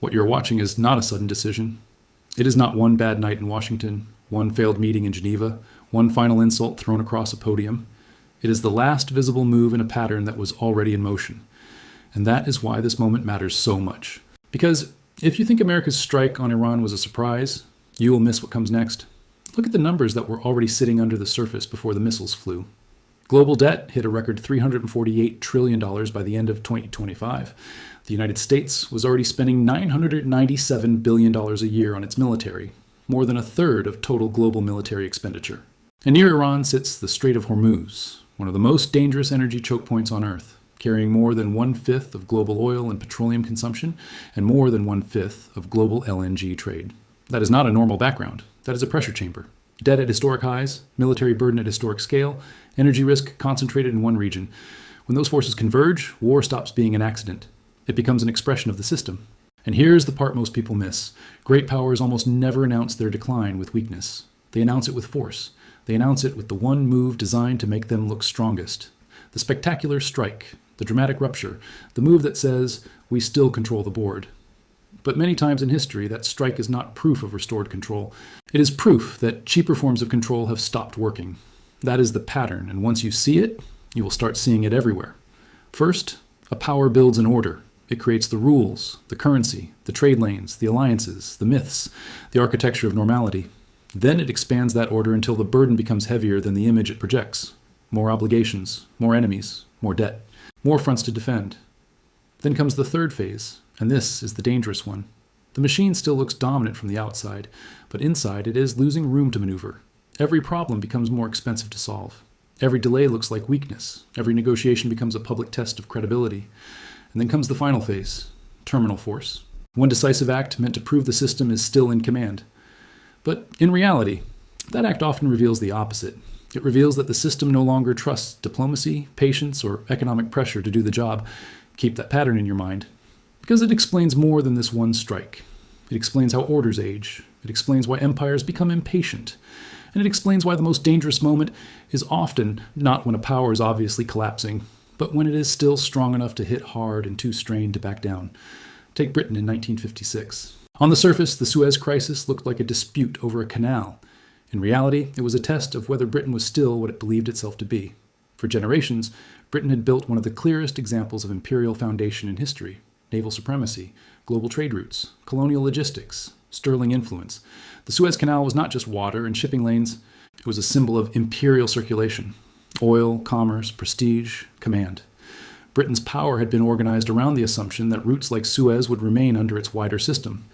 What you're watching is not a sudden decision. It is not one bad night in Washington, one failed meeting in Geneva, one final insult thrown across a podium. It is the last visible move in a pattern that was already in motion. And that is why this moment matters so much. Because if you think America's strike on Iran was a surprise, you will miss what comes next. Look at the numbers that were already sitting under the surface before the missiles flew. Global debt hit a record $348 trillion by the end of 2025. The United States was already spending $997 billion a year on its military, more than a third of total global military expenditure. And near Iran sits the Strait of Hormuz, one of the most dangerous energy choke points on Earth, carrying more than 1/5 of global oil and petroleum consumption and more than 1/5 of global LNG trade. That is not a normal background. That is a pressure chamber. Debt at historic highs, military burden at historic scale, energy risk concentrated in one region. When those forces converge, war stops being an accident. It becomes an expression of the system. And here's the part most people miss. Great powers almost never announce their decline with weakness. They announce it with force. They announce it with the one move designed to make them look strongest. The spectacular strike, the dramatic rupture, the move that says, we still control the board. But many times in history, that strike is not proof of restored control. It is proof that cheaper forms of control have stopped working. That is the pattern, and once you see it, you will start seeing it everywhere. First, a power builds an order. It creates the rules, the currency, the trade lanes, the alliances, the myths, the architecture of normality. Then it expands that order until the burden becomes heavier than the image it projects. More obligations, more enemies, more debt, more fronts to defend. Then comes the third phase, and this is the dangerous one. The machine still looks dominant from the outside, but inside it is losing room to maneuver. Every problem becomes more expensive to solve. Every delay looks like weakness. Every negotiation becomes a public test of credibility. And then comes the final phase, terminal force. One decisive act meant to prove the system is still in command. But in reality, that act often reveals the opposite. It reveals that the system no longer trusts diplomacy, patience, or economic pressure to do the job. Keep that pattern in your mind. Because it explains more than this one strike. It explains how orders age. It explains why empires become impatient. And it explains why the most dangerous moment is often not when a power is obviously collapsing, but when it is still strong enough to hit hard and too strained to back down. Take Britain in 1956. On the surface, the Suez crisis looked like a dispute over a canal. In reality, it was a test of whether Britain was still what it believed itself to be. For generations, Britain had built one of the clearest examples of imperial foundation in history: naval supremacy, global trade routes, colonial logistics, sterling influence. The Suez Canal was not just water and shipping lanes, it was a symbol of imperial circulation. Oil, commerce, prestige, command. Britain's power had been organized around the assumption that routes like Suez would remain under its wider system.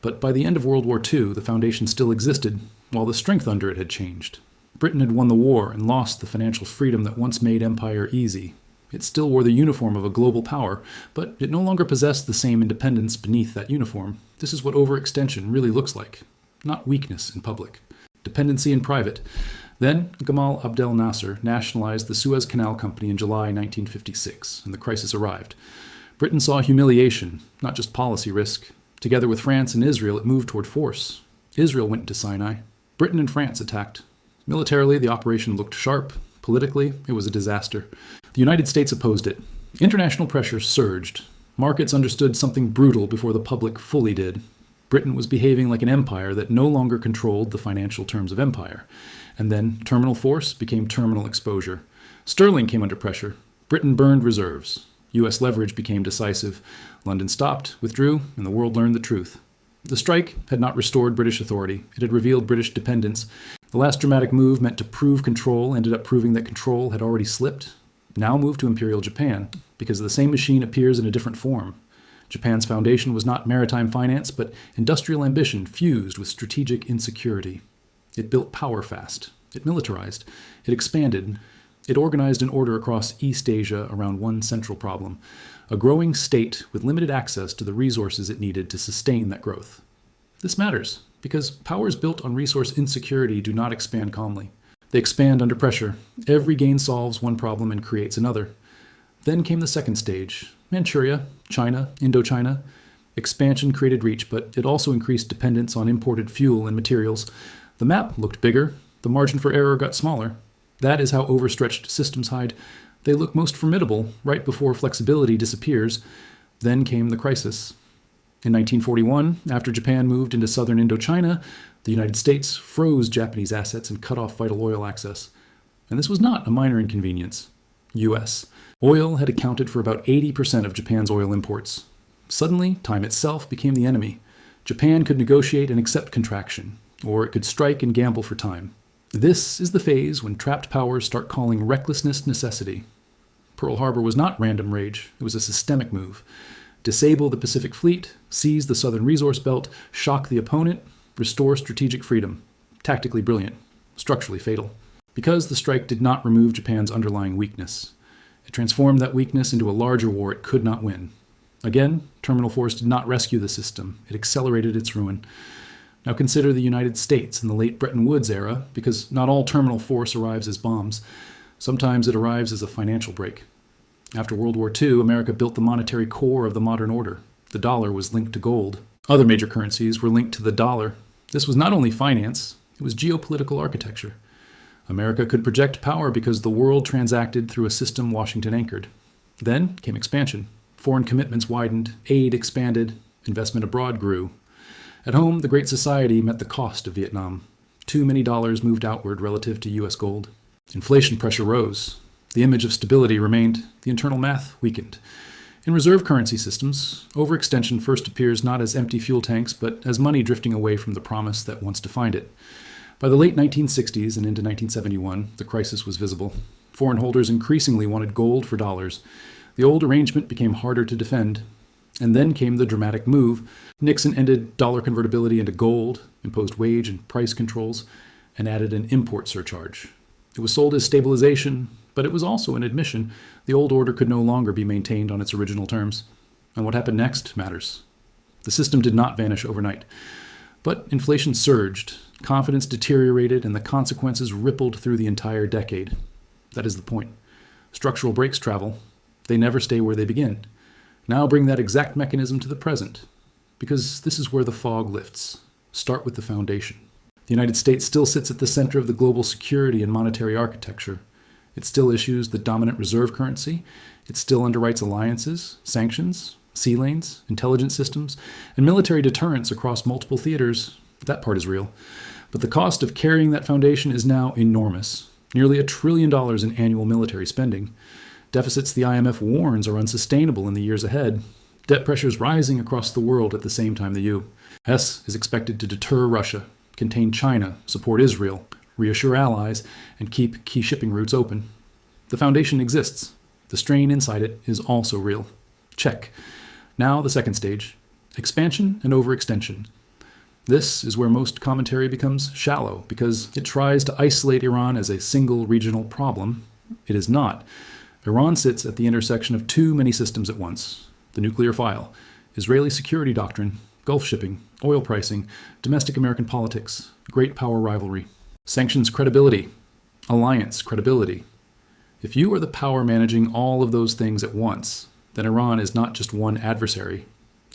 But by the end of World War II, the foundation still existed, while the strength under it had changed. Britain had won the war and lost the financial freedom that once made empire easy. It still wore the uniform of a global power, but it no longer possessed the same independence beneath that uniform. This is what overextension really looks like. Not weakness in public. Dependency in private. Then, Gamal Abdel Nasser nationalized the Suez Canal Company in July 1956, and the crisis arrived. Britain saw humiliation, not just policy risk. Together with France and Israel, it moved toward force. Israel went into Sinai. Britain and France attacked. Militarily, the operation looked sharp. Politically, it was a disaster. The United States opposed it. International pressure surged. Markets understood something brutal before the public fully did. Britain was behaving like an empire that no longer controlled the financial terms of empire. And then terminal force became terminal exposure. Sterling came under pressure. Britain burned reserves. U.S. leverage became decisive. London stopped, withdrew, and the world learned the truth. The strike had not restored British authority. It had revealed British dependence. The last dramatic move meant to prove control ended up proving that control had already slipped. Now moved to Imperial Japan, because the same machine appears in a different form. Japan's foundation was not maritime finance, but industrial ambition fused with strategic insecurity. It built power fast. It militarized. It expanded. It organized an order across East Asia around one central problem: a growing state with limited access to the resources it needed to sustain that growth. This matters, because powers built on resource insecurity do not expand calmly. They expand under pressure. Every gain solves one problem and creates another. Then came the second stage: Manchuria, China, Indochina. Expansion created reach, but it also increased dependence on imported fuel and materials. The map looked bigger. The margin for error got smaller. That is how overstretched systems hide. They look most formidable right before flexibility disappears. Then came the crisis. In 1941, after Japan moved into southern Indochina, the United States froze Japanese assets and cut off vital oil access. And this was not a minor inconvenience. U.S. Oil had accounted for about 80% of Japan's oil imports. Suddenly, time itself became the enemy. Japan could negotiate and accept contraction, or it could strike and gamble for time. This is the phase when trapped powers start calling recklessness necessity. Pearl Harbor was not random rage, it was a systemic move. Disable the Pacific Fleet, seize the southern resource belt, shock the opponent, restore strategic freedom. Tactically brilliant, structurally fatal. Because the strike did not remove Japan's underlying weakness. It transformed that weakness into a larger war it could not win. Again, terminal force did not rescue the system. It accelerated its ruin. Now consider the United States in the late Bretton Woods era, because not all terminal force arrives as bombs. Sometimes it arrives as a financial break. After World War II, America built the monetary core of the modern order. The dollar was linked to gold. Other major currencies were linked to the dollar. This was not only finance, it was geopolitical architecture. America could project power because the world transacted through a system Washington anchored. Then came expansion. Foreign commitments widened, aid expanded, investment abroad grew. At home, the Great Society met the cost of Vietnam. Too many dollars moved outward relative to U.S. gold. Inflation pressure rose. The image of stability remained. The internal math weakened. In reserve currency systems, overextension first appears not as empty fuel tanks, but as money drifting away from the promise that once defined it. By the late 1960s and into 1971, the crisis was visible. Foreign holders increasingly wanted gold for dollars. The old arrangement became harder to defend. And then came the dramatic move. Nixon ended dollar convertibility into gold, imposed wage and price controls, and added an import surcharge. It was sold as stabilization, but it was also an admission the old order could no longer be maintained on its original terms. And what happened next matters. The system did not vanish overnight. But inflation surged, confidence deteriorated, and the consequences rippled through the entire decade. That is the point. Structural breaks travel. They never stay where they begin. Now bring that exact mechanism to the present, because this is where the fog lifts. Start with the foundation. The United States still sits at the center of the global security and monetary architecture. It still issues the dominant reserve currency. It still underwrites alliances, sanctions, sea lanes, intelligence systems, and military deterrence across multiple theaters. That part is real. But the cost of carrying that foundation is now enormous. Nearly $1 trillion in annual military spending. Deficits the IMF warns are unsustainable in the years ahead. Debt pressures rising across the world at the same time the U.S. is expected to deter Russia, contain China, support Israel, reassure allies, and keep key shipping routes open. The foundation exists. The strain inside it is also real. Check. Now the second stage. Expansion and overextension. This is where most commentary becomes shallow, because it tries to isolate Iran as a single regional problem. It is not. Iran sits at the intersection of too many systems at once. The nuclear file, Israeli security doctrine, Gulf shipping, oil pricing, domestic American politics, great power rivalry, sanctions credibility, alliance credibility. If you are the power managing all of those things at once, then Iran is not just one adversary.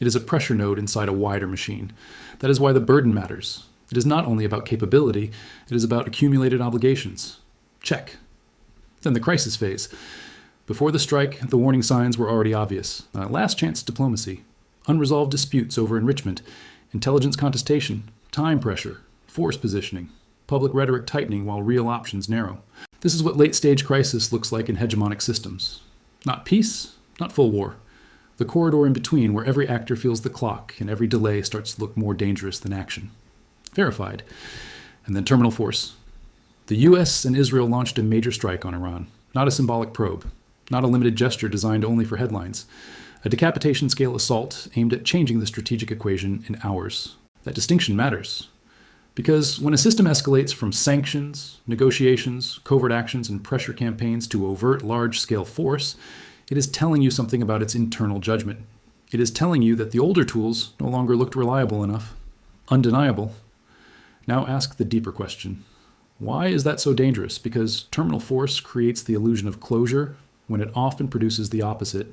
It is a pressure node inside a wider machine. That is why the burden matters. It is not only about capability, it is about accumulated obligations. Check. Then the crisis phase. Before the strike, the warning signs were already obvious. Last chance diplomacy, unresolved disputes over enrichment, intelligence contestation, time pressure, force positioning, public rhetoric tightening while real options narrow. This is what late-stage crisis looks like in hegemonic systems. Not peace, not full war. The corridor in between where every actor feels the clock and every delay starts to look more dangerous than action. Verified. And then terminal force. The U.S. and Israel launched a major strike on Iran, not a symbolic probe. Not a limited gesture designed only for headlines. A decapitation-scale assault aimed at changing the strategic equation in hours. That distinction matters. Because when a system escalates from sanctions, negotiations, covert actions, and pressure campaigns to overt large-scale force, it is telling you something about its internal judgment. It is telling you that the older tools no longer looked reliable enough, undeniable. Now ask the deeper question. Why is that so dangerous? Because terminal force creates the illusion of closure, when it often produces the opposite.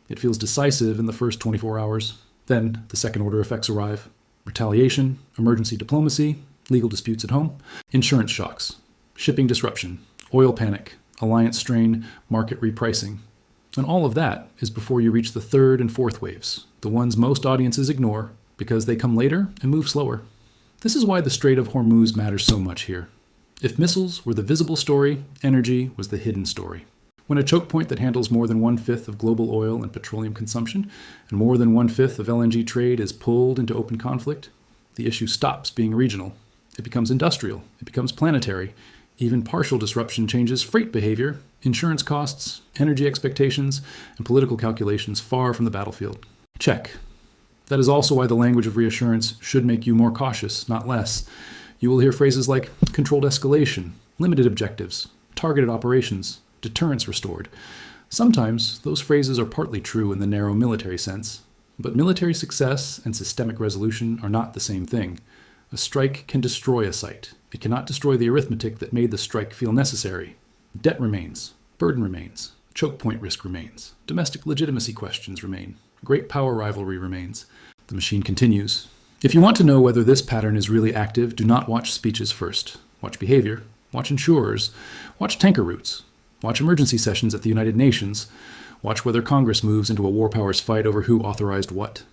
It feels decisive in the first 24 hours. Then the second-order effects arrive. Retaliation, emergency diplomacy, legal disputes at home, insurance shocks, shipping disruption, oil panic, alliance strain, market repricing. And all of that is before you reach the third and fourth waves, the ones most audiences ignore because they come later and move slower. This is why the Strait of Hormuz matters so much here. If missiles were the visible story, energy was the hidden story. When a choke point that handles more than 1/5 of global oil and petroleum consumption and more than 1/5 of LNG trade is pulled into open conflict, the issue stops being regional. It becomes industrial. It becomes planetary. Even partial disruption changes freight behavior, insurance costs, energy expectations, and political calculations far from the battlefield. Check. That is also why the language of reassurance should make you more cautious, not less. You will hear phrases like controlled escalation, limited objectives, targeted operations, deterrence restored. Sometimes those phrases are partly true in the narrow military sense, but military success and systemic resolution are not the same thing. A strike can destroy a site. It cannot destroy the arithmetic that made the strike feel necessary. Debt remains, burden remains, choke point risk remains, domestic legitimacy questions remain, great power rivalry remains. The machine continues. If you want to know whether this pattern is really active, do not watch speeches first. Watch behavior, watch insurers, watch tanker routes, watch emergency sessions at the United Nations, watch whether Congress moves into a war powers fight over who authorized what.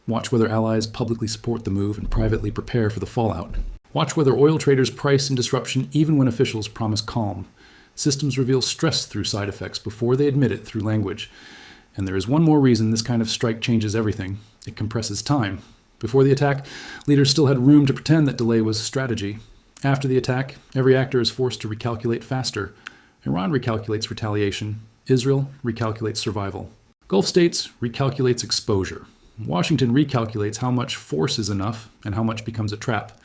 Watch whether allies publicly support the move and privately prepare for the fallout. Watch whether oil traders price in disruption even when officials promise calm. Systems reveal stress through side effects before they admit it through language. And there is one more reason this kind of strike changes everything. It compresses time. Before the attack, leaders still had room to pretend that delay was strategy. After the attack, every actor is forced to recalculate faster. Iran recalculates retaliation. Israel recalculates survival. Gulf states recalculates exposure. Washington recalculates how much force is enough and how much becomes a trap.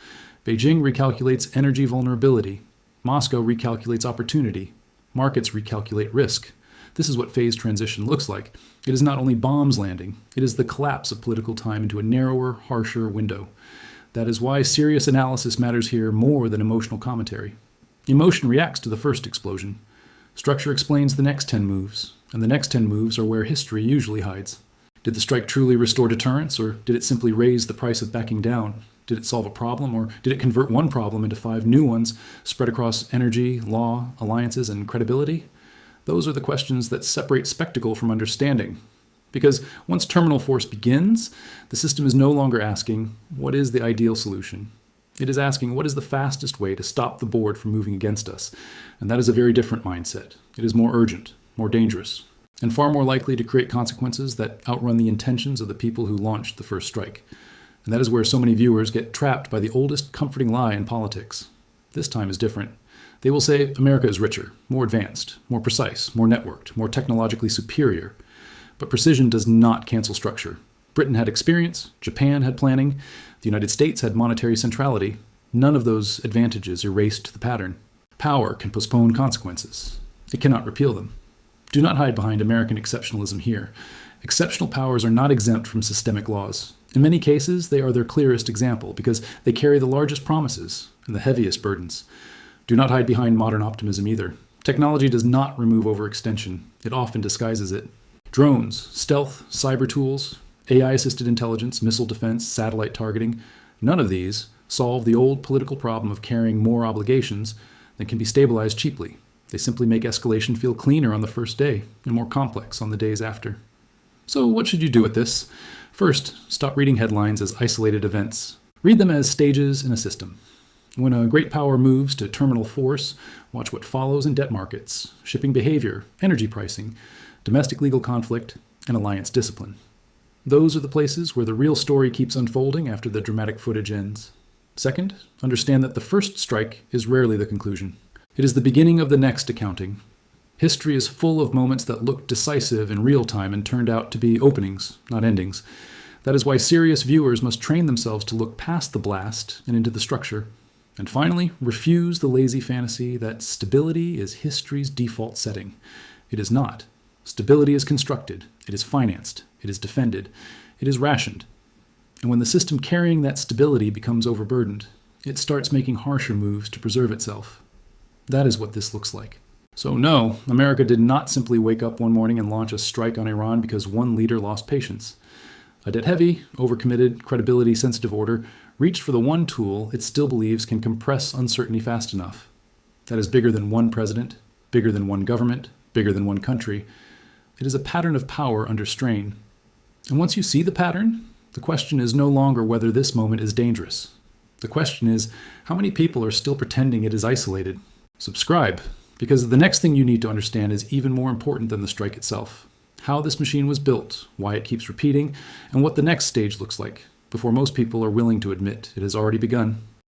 Beijing recalculates energy vulnerability. Moscow recalculates opportunity. Markets recalculate risk. This is what phase transition looks like. It is not only bombs landing, it is the collapse of political time into a narrower, harsher window. That is why serious analysis matters here more than emotional commentary. Emotion reacts to the first explosion. Structure explains the next 10 moves, and the next 10 moves are where history usually hides. Did the strike truly restore deterrence, or did it simply raise the price of backing down? Did it solve a problem, or did it convert one problem into 5 new ones spread across energy, law, alliances, and credibility? Those are the questions that separate spectacle from understanding. Because once terminal force begins, the system is no longer asking, what is the ideal solution? It is asking, what is the fastest way to stop the board from moving against us? And that is a very different mindset. It is more urgent, more dangerous, and far more likely to create consequences that outrun the intentions of the people who launched the first strike. And that is where so many viewers get trapped by the oldest comforting lie in politics. This time is different. They will say America is richer, more advanced, more precise, more networked, more technologically superior. But precision does not cancel structure. Britain had experience, Japan had planning, the United States had monetary centrality. None of those advantages erased the pattern. Power can postpone consequences. It cannot repeal them. Do not hide behind American exceptionalism here. Exceptional powers are not exempt from systemic laws. In many cases, they are their clearest example because they carry the largest promises and the heaviest burdens. Do not hide behind modern optimism either. Technology does not remove overextension. It often disguises it. Drones, stealth, cyber tools, AI-assisted intelligence, missile defense, satellite targeting, none of these solve the old political problem of carrying more obligations than can be stabilized cheaply. They simply make escalation feel cleaner on the first day and more complex on the days after. So what should you do with this? First, stop reading headlines as isolated events. Read them as stages in a system. When a great power moves to terminal force, watch what follows in debt markets, shipping behavior, energy pricing, domestic legal conflict, and alliance discipline. Those are the places where the real story keeps unfolding after the dramatic footage ends. Second, understand that the first strike is rarely the conclusion. It is the beginning of the next accounting. History is full of moments that looked decisive in real time and turned out to be openings, not endings. That is why serious viewers must train themselves to look past the blast and into the structure. And finally, refuse the lazy fantasy that stability is history's default setting. It is not. Stability is constructed, it is financed, it is defended, it is rationed. And when the system carrying that stability becomes overburdened, it starts making harsher moves to preserve itself. That is what this looks like. So no, America did not simply wake up one morning and launch a strike on Iran because one leader lost patience. A debt-heavy, overcommitted, credibility-sensitive order reached for the one tool it still believes can compress uncertainty fast enough. That is bigger than one president, bigger than one government, bigger than one country. It is a pattern of power under strain. And once you see the pattern, the question is no longer whether this moment is dangerous. The question is, how many people are still pretending it is isolated? Subscribe, because the next thing you need to understand is even more important than the strike itself. How this machine was built, why it keeps repeating, and what the next stage looks like, before most people are willing to admit it has already begun.